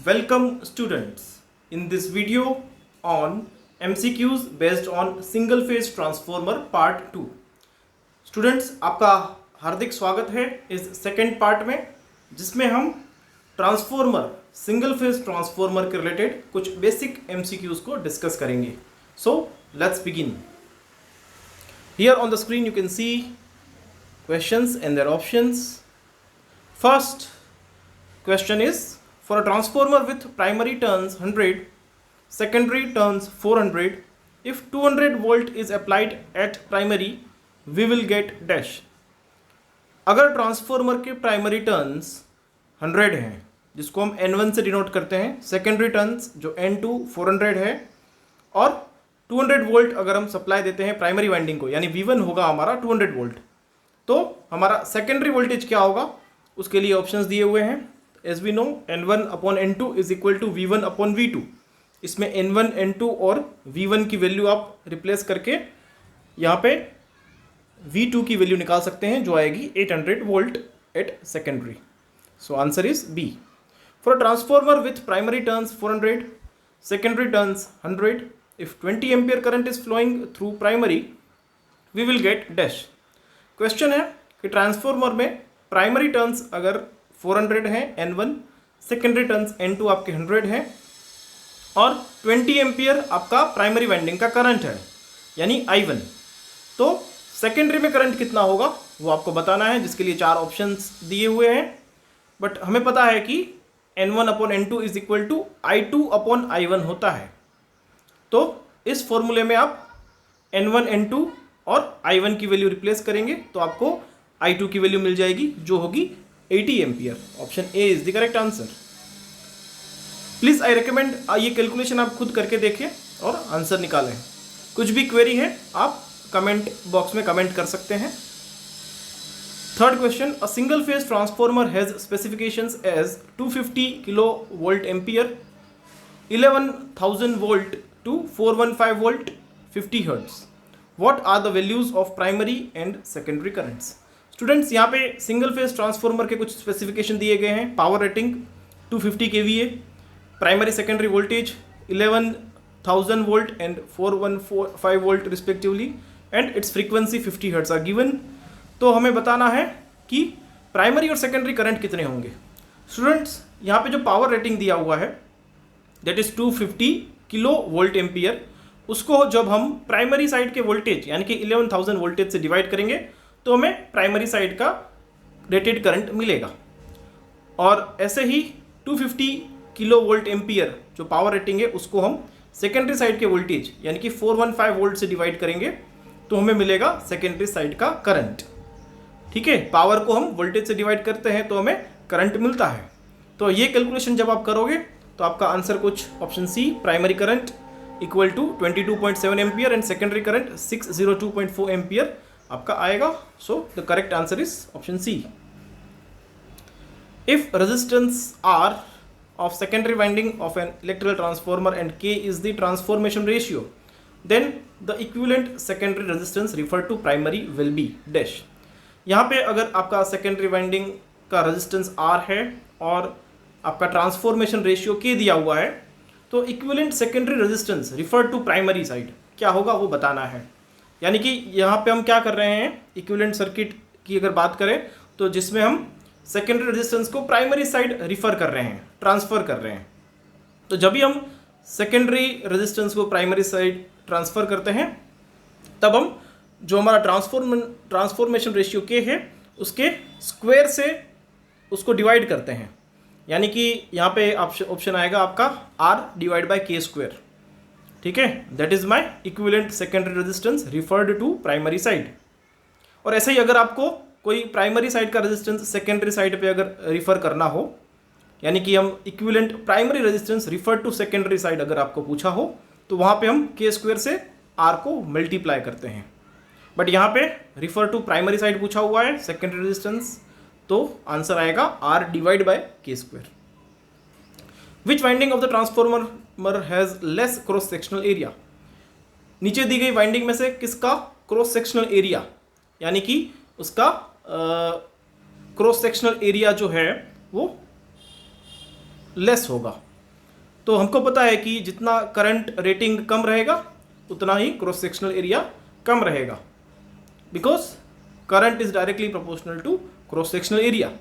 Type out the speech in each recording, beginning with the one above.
Welcome students in this video on MCQs based on single phase transformer part 2। Students आपका हार्दिक स्वागत है इस second part में जिसमें हम ट्रांसफॉर्मर सिंगल फेज ट्रांसफॉर्मर के रिलेटेड कुछ बेसिक MCQs को डिस्कस करेंगे। So let's begin. Here on the screen you can see questions and their options. First question is, for a transformer with primary turns 100, secondary turns 400, if 200 volt is applied at primary, we will get dash। अगर transformer के primary turns 100 हैं जिसको हम N1 से denote करते हैं, secondary turns जो N2 400 है और 200 वोल्ट अगर हम सप्लाई देते हैं प्राइमरी वाइंडिंग को, यानी V1 होगा हमारा 200 वोल्ट, तो हमारा सेकेंडरी वोल्टेज क्या होगा उसके लिए ऑप्शंस दिए हुए हैं। As we know N1 upon N2 is equal to V1 upon V2। इसमें N1 N2 और V1 की वैल्यू आप रिप्लेस करके यहाँ पे V2 की वैल्यू निकाल सकते हैं जो आएगी 800 volt at secondary. So answer is B. For transformer with primary turns 400, secondary turns 100, if 20 ampere current is flowing through primary, we will get dash. Question है कि ट्रांसफॉर्मर में प्राइमरी टर्न्स अगर 400 हैं N1, सेकेंडरी टर्न्स N2 आपके 100 हैं और 20 ampere आपका primary winding का करंट है यानी I1, तो सेकेंडरी में करंट कितना होगा वो आपको बताना है, जिसके लिए 4 ऑप्शंस दिए हुए हैं। बट हमें पता है कि N1 upon N2 is equal to I2 upon I1 होता है, तो इस फॉर्मूले में आप N1 N2 और I1 की वैल्यू रिप्लेस करेंगे तो आपको I2 की वैल्यू मिल जाएगी जो होगी 80 ampere. Option A is the correct answer. Please I recommend ये कैलकुलेशन आप खुद करके देखें और आंसर निकालें। कुछ भी क्वेरी है आप कमेंट बॉक्स में कमेंट कर सकते हैं। Third question, a single phase transformer has specifications as 250 kilo volt ampere, 11,000 volt to 415 volt, 50 hertz. What are the values of primary and secondary currents? Students यहाँ पे सिंगल फेज ट्रांसफॉर्मर के कुछ specification दिए गए हैं। Power rating 250 kVA, primary secondary voltage 11,000 volt and 415 volt respectively, and its frequency 50 hertz are given. तो हमें बताना है कि प्राइमरी और सेकेंडरी करंट कितने होंगे। स्टूडेंट्स यहाँ पे जो पावर रेटिंग दिया हुआ है that is 250 kilo volt ampere, उसको जब हम प्राइमरी साइड के वोल्टेज यानी कि 11,000 वोल्टेज से डिवाइड करेंगे तो हमें प्राइमरी साइड का रेटेड करंट मिलेगा। और ऐसे ही 250 किलो वोल्ट एम्पियर जो पावर रेटिंग है उसको हम सेकेंडरी साइड के वोल्टेज यानी कि 415 वोल्ट से डिवाइड करेंगे तो हमें मिलेगा सेकेंडरी साइड का करंट। ठीक है, पावर को हम वोल्टेज से डिवाइड करते हैं तो हमें करंट मिलता है। तो ये कैलकुलेशन जब आप करोगे तो आपका आंसर कुछ option C, primary current equal to 22.7 ampere and secondary current 602.4 ampere आपका आएगा। So the correct answer is option C. If resistance R of secondary winding of an electrical transformer and K is the transformation ratio, then the equivalent secondary resistance refer to primary will be dash. यहाँ पे अगर आपका secondary winding का resistance R है और आपका transformation ratio के दिया हुआ है, तो equivalent secondary resistance refer to primary side क्या होगा वो बताना है। यानी कि यहाँ पे हम क्या कर रहे हैं, इक्विवेलेंट सर्किट की अगर बात करें तो जिसमें हम सेकेंडरी रेजिस्टेंस को प्राइमरी साइड रिफर कर रहे हैं, ट्रांसफर कर रहे हैं। तो जब भी हम सेकेंडरी रेजिस्टेंस को प्राइमरी साइड ट्रांसफर करते हैं तब हम जो हमारा ट्रांसफॉर्मेशन रेशियो के है उसके स्क्वायर से उसको डिवाइड करते हैं, यानी कि यहाँ पे ऑप्शन आएगा आपका R divide by K square. ठीक है, that is my equivalent secondary resistance referred to primary side. और ऐसे ही अगर आपको कोई प्राइमरी साइड का रेजिस्टेंस सेकेंडरी साइड पे अगर रिफर करना हो, यानी कि हम equivalent primary resistance refer to secondary side अगर आपको पूछा हो तो वहाँ पे हम के स्क्वायर से R को मल्टीप्लाई करते हैं। बट यहाँ पे रिफर टू प्राइमरी साइड पूछा हुआ है सेकेंडरी रेजिस्टेंस, तो आंसर आएगा R डिवाइड बाय के square. Which winding of the transformer has less cross sectional area. नीचे दी गई वाइंडिंग में से किसका क्रॉस सेक्शनल एरिया यानी कि उसका क्रॉस सेक्शनल एरिया जो है वो लेस होगा। तो हमको पता है कि जितना करंट रेटिंग कम रहेगा उतना ही क्रॉस सेक्शनल एरिया कम रहेगा, because current is directly proportional to cross sectional area.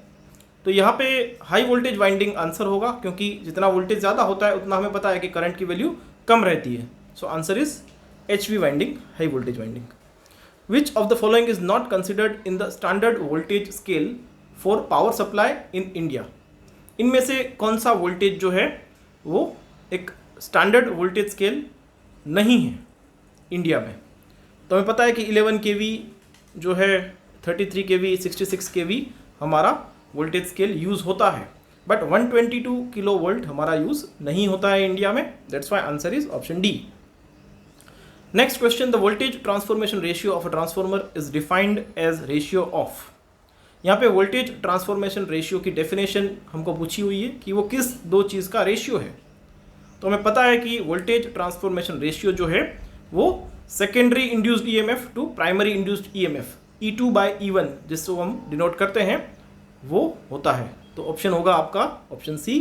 तो यहाँ पे हाई वोल्टेज वाइंडिंग आंसर होगा, क्योंकि जितना वोल्टेज ज़्यादा होता है उतना हमें पता है कि करंट की वैल्यू कम रहती है। सो answer is HV winding, high voltage winding. Which of the following is not considered in the standard voltage scale for power supply in India? इनमें से कौन सा वोल्टेज जो है वो एक स्टैंडर्ड वोल्टेज स्केल नहीं है इंडिया में? तो हमें पता है कि 11 kV जो है, 33 kV, 66 kV हमारा वोल्टेज स्केल यूज़ होता है, बट 122 किलो वोल्ट हमारा यूज़ नहीं होता है इंडिया में। That's why answer is option D. Next question, the voltage transformation ratio of a transformer is defined as ratio of. यहाँ पे वोल्टेज ट्रांसफॉर्मेशन रेशियो की डेफिनेशन हमको पूछी हुई है कि वो किस दो चीज़ का रेशियो है। तो हमें पता है कि वोल्टेज ट्रांसफॉर्मेशन रेशियो जो है वो secondary induced EMF to primary induced EMF E2/E1 जिसको हम डिनोट करते हैं वो होता है। तो ऑप्शन होगा आपका option C.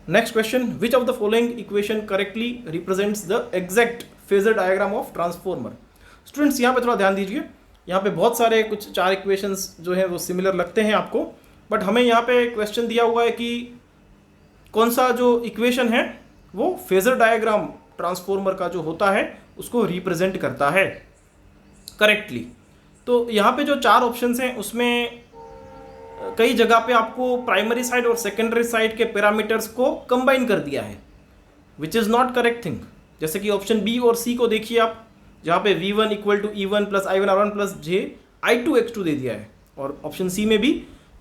Next question, which of the following equation correctly represents the exact phasor diagram of transformer? Students यहाँ पे थोड़ा ध्यान दीजिए, यहाँ पे बहुत सारे कुछ 4 इक्वेशंस जो है वो सिमिलर लगते हैं आपको, बट हमें यहाँ पे क्वेश्चन दिया हुआ है कि कौन सा जो इक्वेशन है वो फेजर डायग्राम ट्रांसफॉर्मर का जो होता है उसको रिप्रेजेंट करता है करेक्टली। तो यहाँ पे जो 4 ऑप्शंस हैं उसमें कई जगह पे आपको प्राइमरी साइड और सेकेंडरी साइड के पैरामीटर्स को कंबाइन कर दिया है, which is not correct thing. जैसे कि ऑप्शन बी और सी को देखिए आप, जहाँ पे V1 = E1 + I1R1 + J I2X2 दे दिया है, और ऑप्शन सी में भी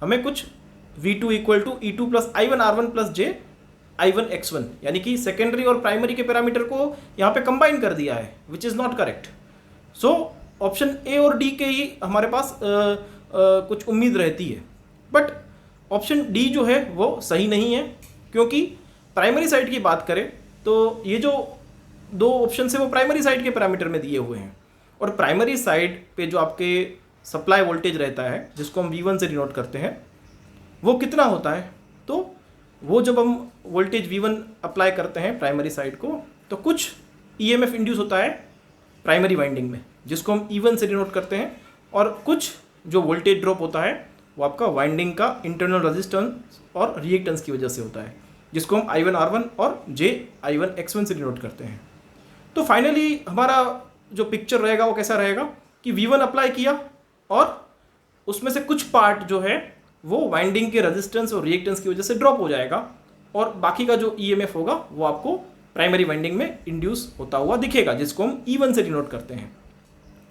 हमें कुछ V2 = E2 + I1R1 + J I1X1, यानी कि सेकेंडरी और प्राइमरी के पैरामीटर को यहाँ पे कंबाइन कर दिया है, which is not correct. So option ए और डी के ही हमारे पास कुछ उम्मीद रहती है, बट ऑप्शन डी जो है वो सही नहीं है, क्योंकि प्राइमरी साइड की बात करें तो ये जो 2 ऑप्शन है वो प्राइमरी साइड के पैरामीटर में दिए हुए हैं, और प्राइमरी साइड पे जो आपके सप्लाई वोल्टेज रहता है जिसको हम V1 से डिनोट करते हैं वो कितना होता है? तो वो जब हम वोल्टेज V1 अप्लाई करते हैं प्राइमरी साइड को तो कुछ EMF इंड्यूस होता है प्राइमरी वाइंडिंग में जिसको हम E1 से डिनोट करते हैं, और कुछ जो वोल्टेज ड्रॉप होता है वो आपका वाइंडिंग का इंटरनल रेजिस्टेंस और रिएक्टेंस की वजह से होता है, जिसको हम I1R1 और J I1X1 से डिनोट करते हैं। तो फाइनली हमारा जो पिक्चर रहेगा वो कैसा रहेगा कि V1 अप्लाई किया और उसमें से कुछ पार्ट जो है वो वाइंडिंग के रेजिस्टेंस और रिएक्टेंस की वजह से ड्रॉप हो जाएगा, और बाकी का जो EMF होगा वो आपको प्राइमरी वाइंडिंग में इंड्यूस होता हुआ दिखेगा, जिसको हम E1 से डिनोट करते हैं।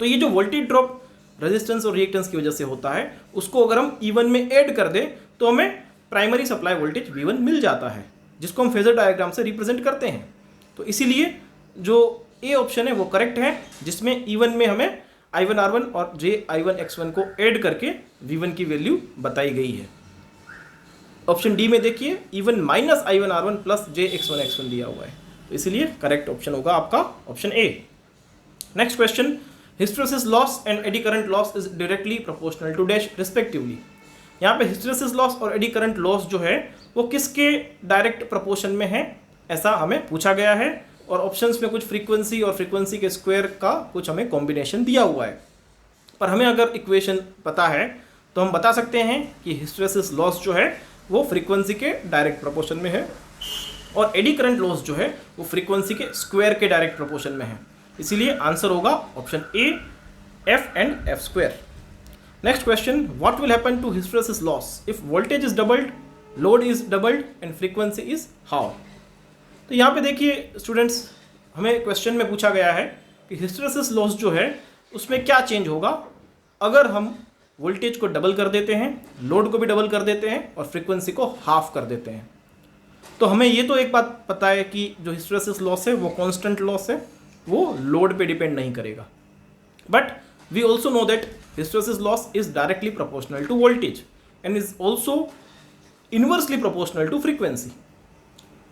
तो ये जो वोल्टेज ड्रॉप रेजिस्टेंस और रिएक्टेंस की वजह से होता है उसको अगर हम E1 में ऐड कर दें तो हमें प्राइमरी सप्लाई वोल्टेज V1 मिल जाता है, जिसको हम फेजर डायग्राम से रिप्रेजेंट करते हैं। तो इसीलिए जो ए ऑप्शन है वो करेक्ट है, जिसमें E1 में हमें I1R1 और J I1X1 को ऐड करके V1 की वैल्यू बताई गई है। ऑप्शन डी में देखिए E1 - I1R1 + J X1X1 दिया हुआ है, तो इसीलिए करेक्ट ऑप्शन होगा आपका option A. Next question, hysteresis loss and eddy current loss is directly proportional to dash respectively. यहाँ पे हिस्टेरेसिस लॉस और एडी करंट लॉस जो है वो किसके डायरेक्ट प्रोपोर्शन में है, ऐसा हमें पूछा गया है, और ऑप्शंस में कुछ फ्रीक्वेंसी और फ्रीक्वेंसी के स्क्वायर का कुछ हमें कॉम्बिनेशन दिया हुआ है। पर हमें अगर इक्वेशन पता है तो हम बता सकते हैं कि हिस्टेरेसिस लॉस जो है वो फ्रीक्वेंसी के डायरेक्ट प्रोपोर्शन में है, और एडी करंट लॉस जो है वो फ्रीक्वेंसी के स्क्वायर के डायरेक्ट प्रोपोर्शन में है। इसीलिए आंसर होगा option A, F and F²। Next question, what will happen to hysteresis loss if voltage is doubled, load is doubled and frequency is how? तो यहाँ पे देखिए स्टूडेंट्स, हमें क्वेश्चन में पूछा गया है कि हिस्टेरेसिस लॉस जो है उसमें क्या चेंज होगा अगर हम वोल्टेज को डबल कर देते हैं, लोड को भी डबल कर देते हैं और फ्रीक्वेंसी को हाफ कर देते हैं। तो हमें ये तो एक बात पता है कि जो हिस्टेरेसिस लॉस है वो कांस्टेंट लॉस है, वो लोड पे डिपेंड नहीं करेगा, but we also know that hysteresis loss is directly proportional to voltage and is also inversely proportional to frequency.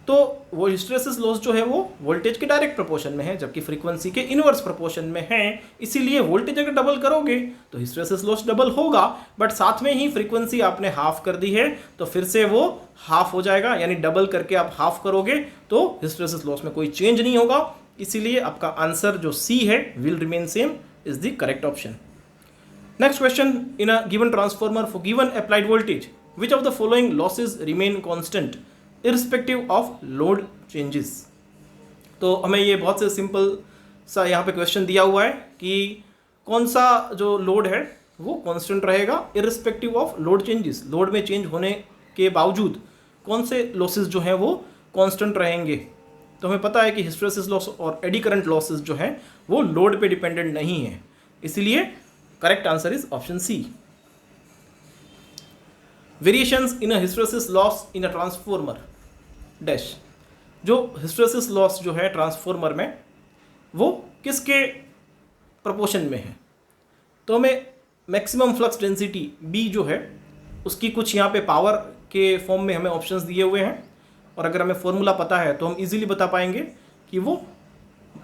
तो वो हिस्टेरेसिस लॉस जो है वो वोल्टेज के डायरेक्ट प्रोपोर्शन में है, जबकि फ्रीक्वेंसी के इनवर्स प्रोपोर्शन में है। इसीलिए वोल्टेज अगर डबल करोगे तो हिस्टेरेसिस लॉस डबल होगा, बट साथ में ही फ्रीक्वेंसी आपने हाफ कर दी है तो फिर से वो हाफ हो जाएगा, यानी डबल करके आप हाफ करोगे तो हिस्टेरेसिस लॉस में कोई चेंज नहीं होगा। इसीलिए आपका आंसर जो सी है will remain same is the correct option. Next question, in a given transformer for given applied voltage which of the following losses remain constant irrespective of load changes. तो हमें ये बहुत से सिंपल सा यहाँ पे क्वेश्चन दिया हुआ है कि कौन सा जो लोड है वो कांस्टेंट रहेगा irrespective of load changes. Load में चेंज होने के बावजूद कौन से लॉसेस जो हैं वो कांस्टेंट रहेंगे। तो हमें पता है कि हिस्टेरेसिस लॉस और एडी करंट लॉसेस जो हैं वो लोड पे डिपेंडेंट नहीं है, इसीलिए correct answer is option C. Variations in a hysteresis loss in a transformer dash. जो हिस्टेरेसिस लॉस जो है ट्रांसफॉर्मर में वो किसके प्रोपोर्शन में है। तो हमें मैक्सिमम फ्लक्स डेंसिटी बी जो है उसकी कुछ यहाँ पे पावर के फॉर्म में हमें ऑप्शंस दिए हुए हैं, और अगर हमें फॉर्मूला पता है तो हम इजीली बता पाएंगे कि वो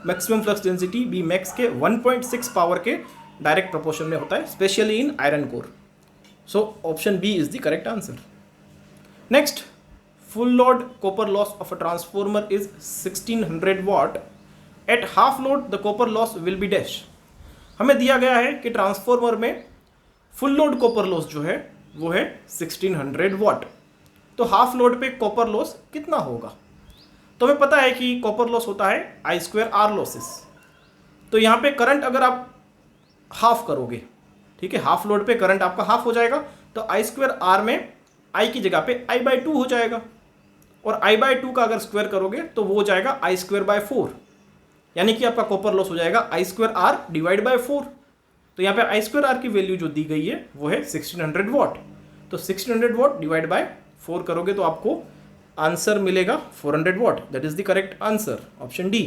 maximum flux density B max के 1.6 पावर के डायरेक्ट प्रोपोर्शन में होता है, specially in iron core. So option B is the correct answer. Next, full load copper loss of a transformer is 1600 watt. At half load the copper loss will be dash. हमें दिया गया है कि transformer में full load copper loss जो है वो है 1600 वाट। तो हाफ लोड पे कॉपर लॉस कितना होगा। तो हमें पता है कि कॉपर लॉस होता है I2R लॉसेस। तो यहाँ पे करंट अगर आप हाफ करोगे, ठीक है, हाफ लोड पे करंट आपका हाफ हो जाएगा, तो I2R में I की जगह पे I/2 हो जाएगा, और I/2 का अगर स्क्वायर करोगे तो वो हो जाएगा I²/4, यानी कि आपका कॉपर लॉस हो जाएगा I2R डिवाइड बाय 4। तो यहाँ पे I2R की वैल्यू जो दी गई है वो है 1600 वाट। तो 1600 वाट डिवाइड बाय 4 करोगे तो आपको आंसर मिलेगा 400 watt. That is the correct answer, option D.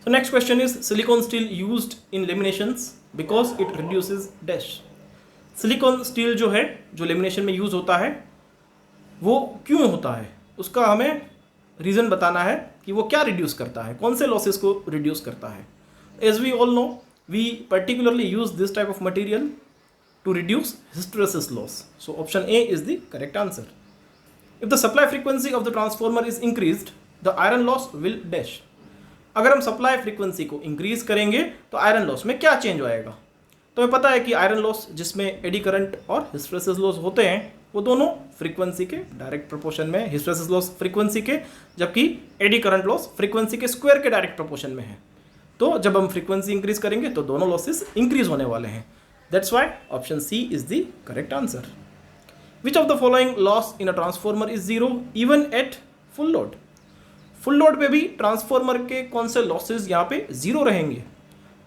So next question is silicon steel used in laminations because it reduces dash. Silicon steel जो है जो लेमिनेशन में यूज होता है वो क्यों होता है, उसका हमें रीजन बताना है कि वो क्या रिड्यूस करता है, कौन से लॉसेस को रिड्यूस करता है। As we all know we particularly use this type of material to reduce hysteresis loss. So option A is the correct answer. If the supply frequency of the transformer is increased the iron loss will dash. अगर हम supply frequency को increase करेंगे तो iron loss में क्या change आएगा। तो हमें पता है कि आयरन लॉस जिसमें एडी करंट और हिस्टेरेसिस लॉस होते हैं वो दोनों फ्रीक्वेंसी के डायरेक्ट प्रोपोर्शन में, हिस्टेरेसिस लॉस फ्रीक्वेंसी के, जबकि एडी करंट लॉस फ्रीक्वेंसी के स्क्वायर के डायरेक्ट प्रोपोर्शन में है। तो जब हम फ्रीक्वेंसी इंक्रीज करेंगे तो दोनों लॉसेस इंक्रीज होने वाले हैं। That's why option C is the correct answer. Which of the following loss in a transformer is zero even at full load. Full load पे भी ट्रांसफॉर्मर के कौन से लॉसेस यहाँ पे जीरो रहेंगे।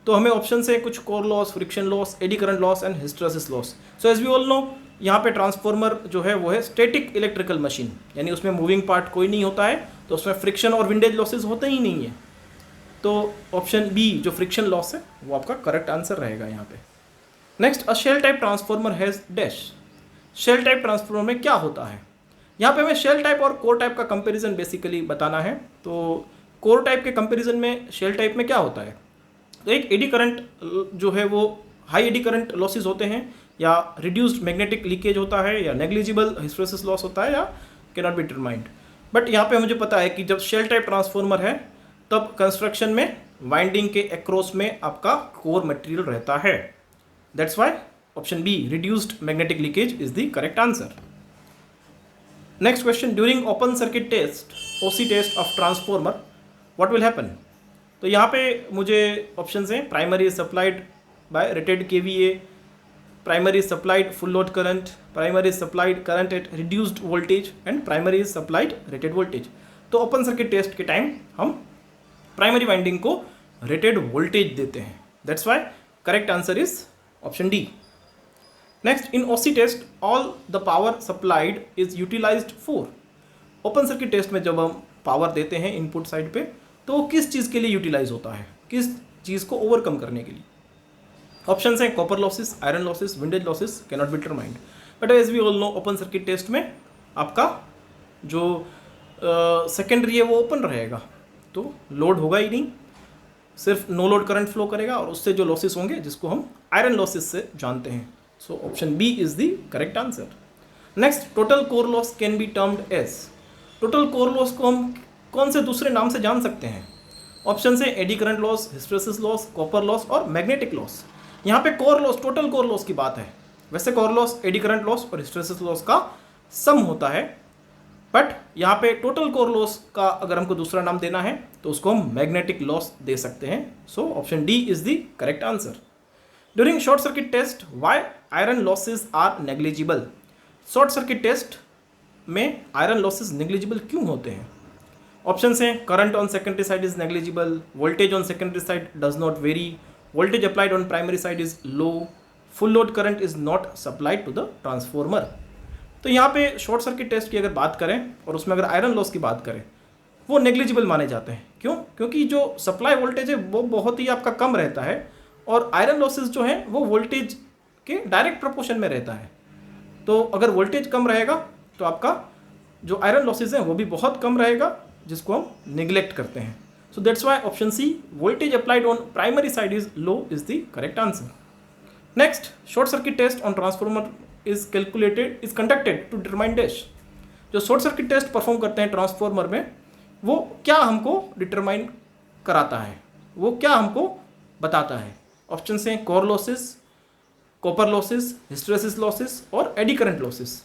तो हमें ऑप्शन से कुछ core loss, friction loss, eddy current loss and hysteresis loss. So as we all know यहाँ पे ट्रांसफॉर्मर जो है वो है स्टैटिक इलेक्ट्रिकल मशीन, यानी उसमें मूविंग पार्ट कोई नहीं होता है, तो उसमें फ्रिक्शन और विंडेज लॉसेस होते ही नहीं है। तो ऑप्शन बी जो फ्रिक्शन लॉस है वो आपका करेक्ट आंसर रहेगा यहाँ पे। Next, a shell type transformer has dash. Shell type transformer में क्या होता है। यहाँ पे हमें शेल टाइप और कोर टाइप का कंपैरिजन बेसिकली बताना है। तो कोर टाइप के कंपैरिजन में शेल टाइप में क्या होता है, तो एक एडी करंट जो है वो हाई एडी करंट लॉसेस होते हैं, या रिड्यूस्ड मैग्नेटिक लीकेज होता है, या नेग्लिजिबल हिस्टेरेसिस लॉस होता है, या can not be determined. But यहाँ पे मुझे पता है कि जब शेल टाइप ट्रांसफॉर्मर है तब कंस्ट्रक्शन में वाइंडिंग के अक्रॉस में आपका कोर मटेरियल रहता है। That's why option B reduced magnetic leakage is the correct answer. Next question, during open circuit test OC test of transformer what will happen. तो यहाँ पे मुझे ऑप्शंस हैं, primary is supplied by rated kVA, primary is supplied full load current, primary is supplied current at reduced voltage and primary is supplied rated voltage. तो open circuit test के time हम primary winding को rated voltage देते हैं। That's why correct answer is option D. Next, in OC test all the power supplied is utilized for. Open circuit test में जब हम power देते हैं इनपुट साइड पे तो वो किस चीज़ के लिए यूटिलाइज होता है, किस चीज़ को ओवरकम करने के लिए। ऑप्शंस हैं copper losses, iron losses, windage losses, cannot be determined. But as we all know open circuit test में आपका जो सेकेंडरी है वो ओपन रहेगा, तो लोड होगा ही नहीं, सिर्फ नो लोड करंट फ्लो करेगा और उससे जो लॉसेस होंगे जिसको हम आयरन लॉसेस से जानते हैं। So option B is the correct answer. Next, total core loss can be termed as. Total core loss को हम कौन से दूसरे नाम से जान सकते हैं? ऑप्शन है AD current loss, hysteresis loss, copper loss और मैग्नेटिक लॉस। यहाँ पे core loss, total core loss की बात है। वैसे core loss eddy current loss और हिस्टेरेसिस लॉस का सम होता है, बट यहाँ पे टोटल कोर लॉस का अगर हमको दूसरा नाम देना है तो उसको हम मैग्नेटिक लॉस दे सकते हैं। So option D is the correct answer. During short circuit test why iron losses are negligible. Short circuit test में आयरन लॉसेस नेग्लिजिबल क्यों होते हैं? ऑप्शन है current on secondary side is negligible, voltage on secondary side does not vary, voltage applied on primary side is low, full load current is not supplied to the transformer. तो यहाँ पे short circuit test की अगर बात करें और उसमें अगर आयरन लॉस की बात करें, वो नेग्लिजिबल माने जाते हैं। क्यों? क्योंकि जो सप्लाई वोल्टेज है वो बहुत ही आपका कम रहता है और आयरन लॉसेस जो है वो वोल्टेज के डायरेक्ट प्रोपोर्शन में रहता है। तो अगर वोल्टेज कम रहेगा तो आपका जो आयरन लॉसेस है वो भी बहुत कम रहेगा, जिसको हम निगलेक्ट करते हैं। So that's why option C, voltage applied on primary side is low, is the correct answer. Next, short circuit test on transformer is conducted to determine dash। जो शॉर्ट सर्किट टेस्ट परफॉर्म करते हैं transformer में, वो क्या हमको determine कराता है, वो क्या हमको बताता है? ऑप्शन हैं core losses, copper losses, hysteresis losses और एडी करंट लॉसेस।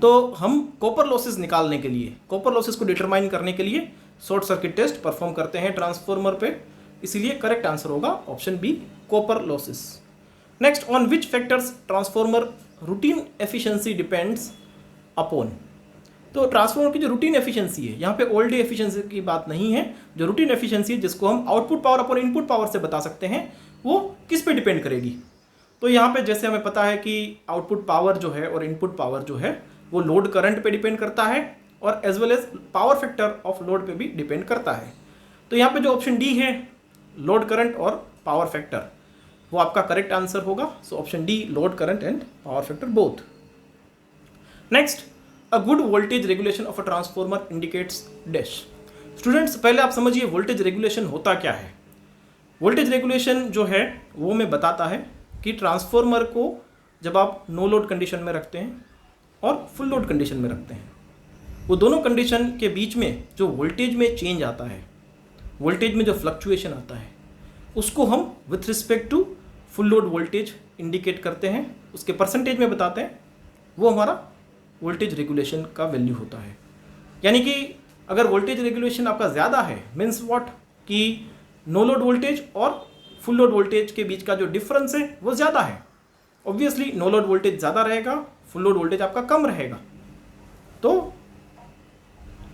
तो हम कॉपर लॉसेस निकालने के लिए, कॉपर लॉसेस को डिटरमाइन करने के लिए शॉर्ट सर्किट टेस्ट परफॉर्म करते हैं ट्रांसफॉर्मर पे, इसीलिए करेक्ट आंसर होगा option B, copper losses. Next, on which factors transformer routine efficiency depends upon. तो ट्रांसफॉर्मर की जो रूटीन एफिशिएंसी है, यहाँ पे ऑल डे एफिशिएंसी की बात नहीं है, जो रूटीन एफिशिएंसी है जिसको हम output power upon input power से बता सकते हैं, वो किस पे डिपेंड करेगी? तो यहाँ पे जैसे हमें पता है कि आउटपुट पावर जो है और इनपुट पावर जो है वो लोड करंट पे डिपेंड करता है और as well as power factor of load पे भी डिपेंड करता है। तो यहाँ पे जो ऑप्शन डी है, लोड करंट और पावर फैक्टर, वो आपका करेक्ट आंसर होगा। So option D, load current and power factor both. Next, a good voltage regulation of a transformer indicates dash. Students, पहले आप समझिए वोल्टेज रेगुलेशन होता क्या है। वोल्टेज रेगुलेशन जो है वो हमें बताता है कि ट्रांसफॉर्मर को जब आप नो लोड कंडीशन में रखते हैं और फुल लोड कंडीशन में रखते हैं, वो दोनों कंडीशन के बीच में जो वोल्टेज में चेंज आता है, वोल्टेज में जो फ्लक्चुएशन आता है, उसको हम with respect to full load voltage indicate करते हैं, उसके परसेंटेज में बताते हैं, वो हमारा वोल्टेज रेगुलेशन का वैल्यू होता है। यानी कि अगर वोल्टेज रेगुलेशन आपका ज़्यादा है, मीन्स व्हाट, कि नो लोड वोल्टेज और फुल लोड वोल्टेज के बीच का जो डिफरेंस है वो ज़्यादा है, ऑब्वियसली नो लोड वोल्टेज ज़्यादा रहेगा, फुल लोड वोल्टेज आपका कम रहेगा। तो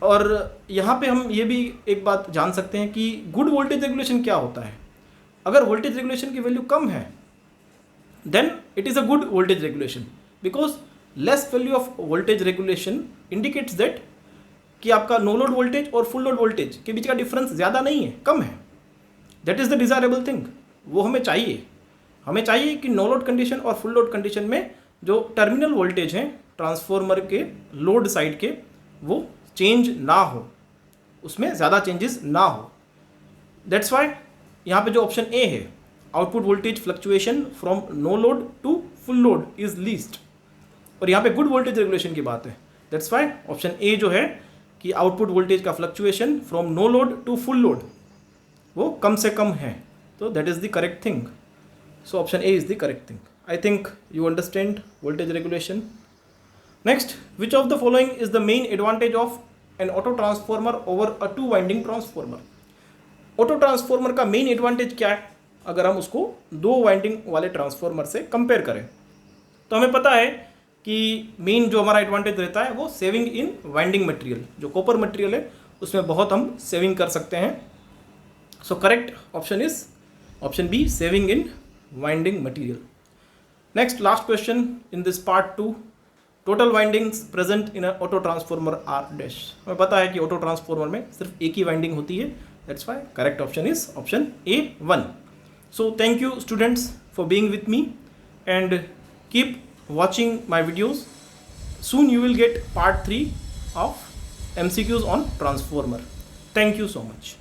और यहाँ पे हम ये भी एक बात जान सकते हैं कि गुड वोल्टेज रेगुलेशन क्या होता है। अगर वोल्टेज रेगुलेशन की वैल्यू कम है then it is a good voltage regulation, because less value of voltage regulation indicates that कि आपका नो लोड वोल्टेज और फुल लोड वोल्टेज के बीच का डिफरेंस ज़्यादा नहीं है, कम है। That is the desirable thing, वो हमें चाहिए। हमें चाहिए कि नो लोड कंडीशन और फुल लोड कंडीशन में जो टर्मिनल वोल्टेज हैं ट्रांसफॉर्मर के लोड साइड के, वो चेंज ना हो, उसमें ज़्यादा चेंजेस ना हो। दैट्स वाई यहाँ पे जो ऑप्शन ए है, output voltage fluctuation from no load to full load is least, और यहाँ पे गुड वोल्टेज रेगुलेशन की बात है। दैट्स वाई ऑप्शन ए जो है कि आउटपुट वोल्टेज का fluctuation from no load to full load वो कम से कम है, तो that is the correct thing. So option A is the correct thing. I think you understand voltage regulation. Next, which of the following is the main advantage of an auto transformer over a 2 winding transformer. Auto transformer का main advantage क्या है अगर हम उसको 2 winding वाले transformer से compare करें? तो हमें पता है कि मेन जो हमारा एडवांटेज रहता है वो सेविंग इन वाइंडिंग मटेरियल, जो कॉपर मटेरियल है उसमें बहुत हम सेविंग कर सकते हैं। So correct option is option B, saving in winding material. Next, last question in this part 2, total windings present in auto transformer are dash. हमें पता है कि ऑटो ट्रांसफॉर्मर में सिर्फ एक ही वाइंडिंग होती है, that's why correct option is option A1। So thank you students for being with me and keep watching my videos. Soon you will get part 3 of MCQs on transformer. Thank you so much.